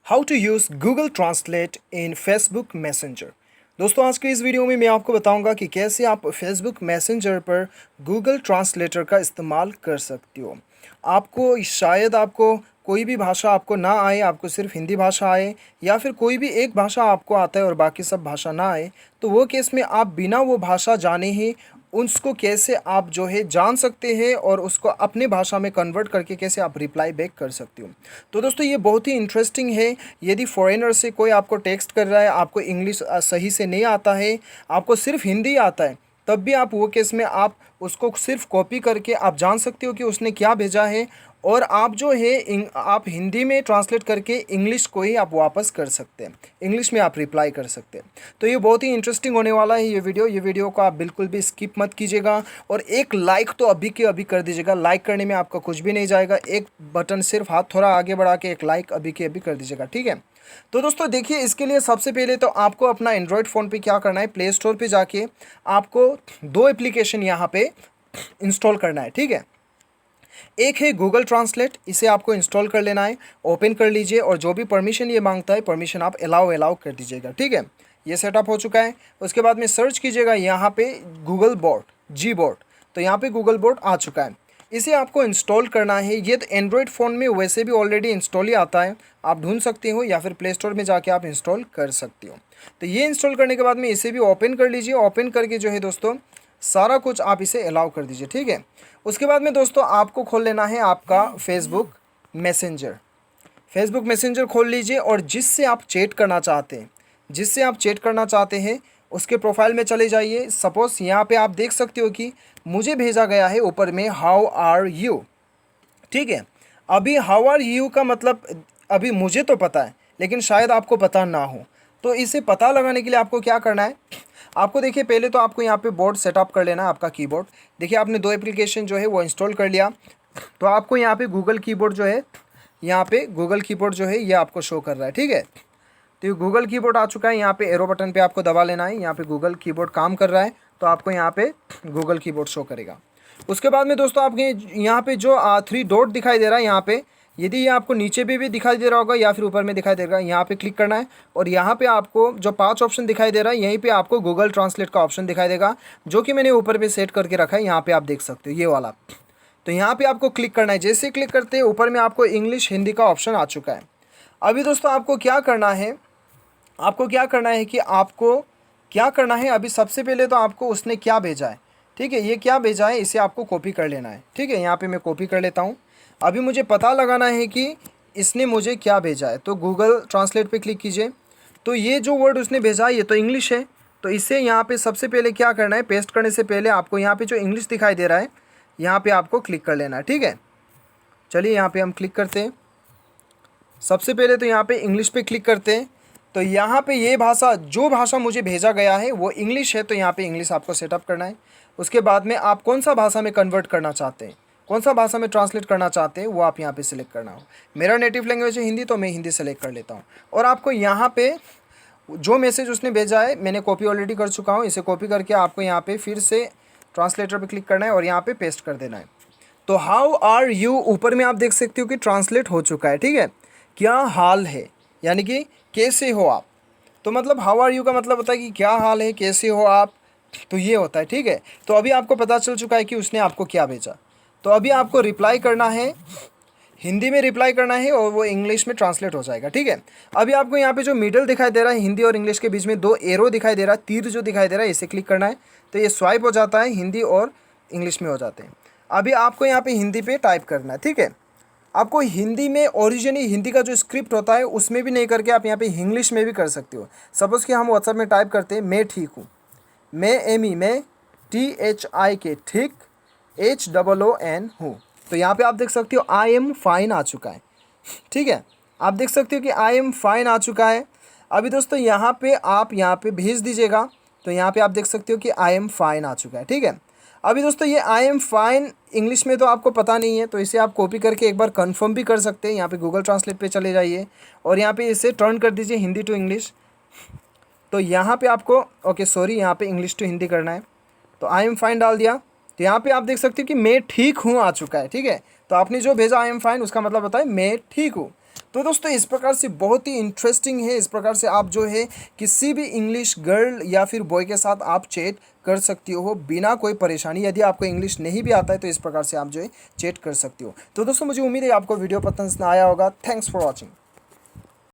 How to use Google translate in Facebook Messenger. दोस्तों, आज के इस वीडियो में मैं आपको बताऊंगा कि कैसे आप फेसबुक मैसेंजर पर गूगल ट्रांसलेटर का इस्तेमाल कर सकते हो। आपको कोई भी भाषा आपको ना आए, आपको सिर्फ हिंदी भाषा आए या फिर कोई भी एक भाषा आपको आता है और बाकी सब भाषा ना आए, तो वो केस में आप बिना वो भाषा जाने ही उसको कैसे आप जो है जान सकते हैं और उसको अपने भाषा में कन्वर्ट करके कैसे आप रिप्लाई बैक कर सकते हो। तो दोस्तों, ये बहुत ही इंटरेस्टिंग है। यदि फॉरेनर से कोई आपको टेक्स्ट कर रहा है, आपको इंग्लिश सही से नहीं आता है, आपको सिर्फ हिंदी आता है, तब भी आप वो केस में आप उसको सिर्फ कॉपी करके आप जान सकते हो कि उसने क्या भेजा है, और आप जो है आप हिंदी में ट्रांसलेट करके इंग्लिश को ही आप वापस कर सकते हैं, इंग्लिश में आप रिप्लाई कर सकते हैं। तो ये बहुत ही इंटरेस्टिंग होने वाला है ये वीडियो को आप बिल्कुल भी स्किप मत कीजिएगा, और एक लाइक तो अभी के अभी कर दीजिएगा। लाइक करने में आपका कुछ भी नहीं जाएगा, एक बटन सिर्फ हाथ थोड़ा आगे बढ़ा के एक लाइक अभी के अभी कर दीजिएगा, ठीक है। तो दोस्तों देखिए, इसके लिए सबसे पहले तो आपको अपना एंड्रॉयड फ़ोन पे क्या करना है, प्ले स्टोर पे जाके आपको दो एप्लीकेशन यहाँ पे इंस्टॉल करना है, ठीक है। एक है गूगल ट्रांसलेट, इसे आपको इंस्टॉल कर लेना है, ओपन कर लीजिए, और जो भी परमिशन ये मांगता है परमिशन आप अलाउ कर दीजिएगा, ठीक है। ये सेटअप हो चुका है। उसके बाद में सर्च कीजिएगा यहाँ पे गूगल बोर्ड, जी बोर्ड। तो यहाँ पे गूगल बोर्ड आ चुका है, इसे आपको इंस्टॉल करना है। ये तो एंड्रॉयड फ़ोन में वैसे भी ऑलरेडी इंस्टॉल ही आता है, आप ढूंढ सकते हो या फिर प्ले स्टोर में जाके आप इंस्टॉल कर सकते हो। तो ये इंस्टॉल करने के बाद में इसे भी ओपन कर लीजिए। ओपन करके जो है दोस्तों, सारा कुछ आप इसे अलाउ कर दीजिए, ठीक है। उसके बाद में दोस्तों आपको खोल लेना है आपका फेसबुक मैसेंजर। फेसबुक मैसेंजर खोल लीजिए, और जिससे आप चैट करना चाहते हैं उसके प्रोफाइल में चले जाइए। सपोज़ यहाँ पे आप देख सकते हो कि मुझे भेजा गया है ऊपर में हाउ आर यू, ठीक है। अभी हाउ आर यू का मतलब अभी मुझे तो पता है, लेकिन शायद आपको पता ना हो। तो इसे पता लगाने के लिए आपको क्या करना है, आपको देखिए पहले तो आपको यहाँ पे बोर्ड सेटअप कर लेना है, आपका कीबोर्ड। देखिए आपने दो एप्लीकेशन जो है वो इंस्टॉल कर लिया, तो आपको यहाँ पे गूगल कीबोर्ड जो है, ये आपको शो कर रहा है, ठीक है। तो ये गूगल कीबोर्ड आ चुका है। यहाँ पे एरो बटन पे आपको दबा लेना है। यहाँ पे गूगल कीबोर्ड काम कर रहा है, तो आपको यहाँ पे गूगल कीबोर्ड शो करेगा। उसके बाद में दोस्तों आपके यहाँ पे जो 3 डॉट दिखाई दे रहा है, यहाँ पे यदि ये आपको नीचे भी दिखाई दे रहा होगा या फिर ऊपर में दिखाई देगा, यहाँ पे क्लिक करना है, और यहाँ पे आपको जो 5 ऑप्शन दिखाई दे रहा है, यहीं पे आपको गूगल ट्रांसलेट का ऑप्शन दिखाई देगा, जो कि मैंने ऊपर पे सेट करके रखा है। यहाँ पे आप देख सकते हो ये वाला। तो यहाँ पे आपको क्लिक करना है। जैसे क्लिक करते हैं ऊपर में आपको इंग्लिश हिंदी का ऑप्शन आ चुका है। अभी दोस्तों आपको क्या करना है, अभी सबसे पहले तो आपको उसने क्या भेजा है, ठीक है, ये क्या भेजा है इसे आपको कॉपी कर लेना है, ठीक है। यहाँ पे मैं कॉपी कर लेता हूँ। अभी मुझे पता लगाना है कि इसने मुझे क्या भेजा है, तो गूगल ट्रांसलेट पे क्लिक कीजिए। तो ये जो वर्ड उसने भेजा है ये तो इंग्लिश है, तो इसे यहाँ पे सबसे पहले क्या करना है, पेस्ट करने से पहले आपको यहाँ पे जो इंग्लिश दिखाई दे रहा है यहाँ पे आपको क्लिक कर लेना है, ठीक है। चलिए यहाँ पे हम क्लिक करते हैं। सबसे पहले तो यहाँ पे इंग्लिश पे क्लिक करते हैं। तो यहाँ पे जो भाषा मुझे भेजा गया है वो इंग्लिश है, तो यहाँ पे इंग्लिश आपको सेटअप करना है। उसके बाद में आप कौन सा भाषा में कन्वर्ट करना चाहते हैं, कौन सा भाषा में ट्रांसलेट करना चाहते हैं, वो आप यहाँ पे सिलेक्ट करना हो। मेरा नेटिव लैंग्वेज है हिंदी, तो मैं हिंदी सेलेक्ट कर लेता हूँ। और आपको यहाँ पे जो मैसेज उसने भेजा है मैंने कॉपी ऑलरेडी कर चुका हूँ, इसे कॉपी करके आपको यहाँ पे फिर से ट्रांसलेटर पर क्लिक करना है और यहाँ पे पेस्ट कर देना है। तो हाउ आर यू ऊपर में आप देख सकते हो कि ट्रांसलेट हो चुका है, ठीक है। क्या हाल है, यानी कि कैसे हो आप। तो मतलब हाउ आर यू का मतलब होता है कि क्या हाल है, कैसे हो आप, तो ये होता है, ठीक है। तो अभी आपको पता चल चुका है कि उसने आपको क्या भेजा। तो अभी आपको रिप्लाई करना है, हिंदी में रिप्लाई करना है, और वो इंग्लिश में ट्रांसलेट हो जाएगा, ठीक है। अभी आपको यहाँ पे जो मिडल दिखाई दे रहा है, हिंदी और इंग्लिश के बीच में 2 एरो दिखाई दे रहा है, तीर जो दिखाई दे रहा है, इसे क्लिक करना है। तो ये स्वाइप हो जाता है, हिंदी और इंग्लिश में हो जाते हैं। अभी आपको यहाँ पे हिंदी पे टाइप करना है, ठीक है। आपको हिंदी में ओरिजिनली हिंदी का जो स्क्रिप्ट होता है उसमें भी नहीं करके आप यहाँ पे इंग्लिश में भी कर सकते हो। सपोज़ कि हम व्हाट्सएप में टाइप करते हैं मैं ठीक हूँ, मैं THIK ठीक, HOON हूँ। तो यहाँ पे आप देख सकते हो आई एम फाइन आ चुका है, ठीक है। आप देख सकते हो कि आई एम फाइन आ चुका है। अभी दोस्तों यहाँ पे आप यहाँ पे भेज दीजिएगा, तो यहाँ पे आप देख सकते हो कि आई एम फाइन आ चुका है, ठीक है। अभी दोस्तों ये आई एम फाइन इंग्लिश में तो आपको पता नहीं है, तो इसे आप कॉपी करके एक बार कंफर्म भी कर सकते हैं। यहाँ पे गूगल ट्रांसलेट पे चले जाइए और यहाँ पे इसे टर्न कर दीजिए हिंदी टू इंग्लिश। तो यहाँ पे आपको यहाँ पे इंग्लिश टू हिंदी करना है। तो आई एम फाइन डाल दिया, तो यहाँ पे आप देख सकते हो कि मैं ठीक हूँ आ चुका है, ठीक है। तो आपने जो भेजा आई एम फाइन उसका मतलब होता है मैं ठीक हूँ। तो दोस्तों इस प्रकार से बहुत ही इंटरेस्टिंग है। इस प्रकार से आप जो है किसी भी इंग्लिश गर्ल या फिर बॉय के साथ आप चैट कर सकती हो बिना कोई परेशानी। यदि आपको इंग्लिश नहीं भी आता है तो इस प्रकार से आप जो है चैट कर सकती हो। तो दोस्तों मुझे उम्मीद है आपको वीडियो पसंद आया होगा। Thanks for watching.